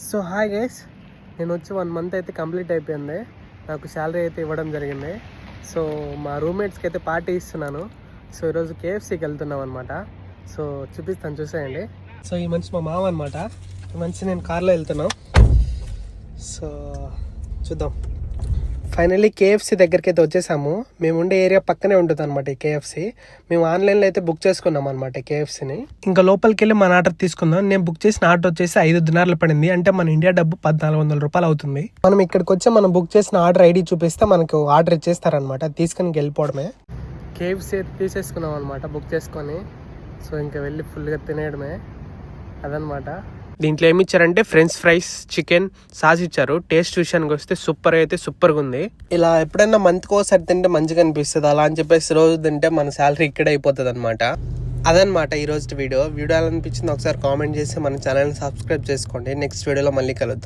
So hi guys, నేను వచ్చి 1 month అయితే కంప్లీట్ అయిపోయింది. నాకు శాలరీ అయితే ఇవ్వడం జరిగింది. సో మా రూమ్మేట్స్కి అయితే పార్టీ ఇస్తున్నాను. సో ఈరోజు కేఎఫ్సీకి వెళ్తున్నాం అనమాట. సో చూపిస్తాను, చూసేయండి. సో ఈ మనిషి మా మామ అనమాట. ఈ మనిషి నేను కార్లో వెళ్తున్నాం. సో చూద్దాం. ఫైనల్లీ కేఎఫ్సీ దగ్గరికి అయితే వచ్చేసాము. మేము ఉండే ఏరియా పక్కనే ఉంటుంది అనమాట ఈ కేఎఫ్సీ. మేము ఆన్లైన్లో అయితే బుక్ చేసుకున్నాం అనమాట కేఎఫ్సీని. ఇంకా లోపలికి వెళ్ళి మన ఆర్డర్ తీసుకుందాం. నేను బుక్ చేసిన ఆర్డర్ వచ్చేసి 5 దినార్లు పడింది. అంటే మన ఇండియా డబ్బు 1400 రూపాయలు అవుతుంది. మనం ఇక్కడికి వచ్చి మనం బుక్ చేసిన ఆర్డర్ ఐడి చూపిస్తే మనకు ఆర్డర్ ఇచ్చేస్తారనమాట. తీసుకుని వెళ్ళిపోవడమే. కేఎఫ్సీ అయితే తీసేసుకున్నాం అనమాట బుక్ చేసుకొని. సో ఇంకా వెళ్ళి ఫుల్గా తినేయడమే అదనమాట. దీంట్లో ఏమి ఇచ్చారంటే ఫ్రెంచ్ ఫ్రైస్, చికెన్, సాస్ ఇచ్చారు. టేస్ట్ విషయానికి వస్తే సూపర్గా ఉంది. ఇలా ఎప్పుడైనా మంత్కి ఒకసారి తింటే మంచిగా అనిపిస్తుంది. అలా అని చెప్పేసి రోజు తింటే మన శాలరీ ఇక్కడే అయిపోతుంది అనమాట. అదనమాట ఈ రోజు వీడియో ఎలా అనిపించింది ఒకసారి కామెంట్ చేసి మన ఛానల్ని సబ్స్క్రైబ్ చేసుకోండి. నెక్స్ట్ వీడియోలో మళ్ళీ కలుద్దాం.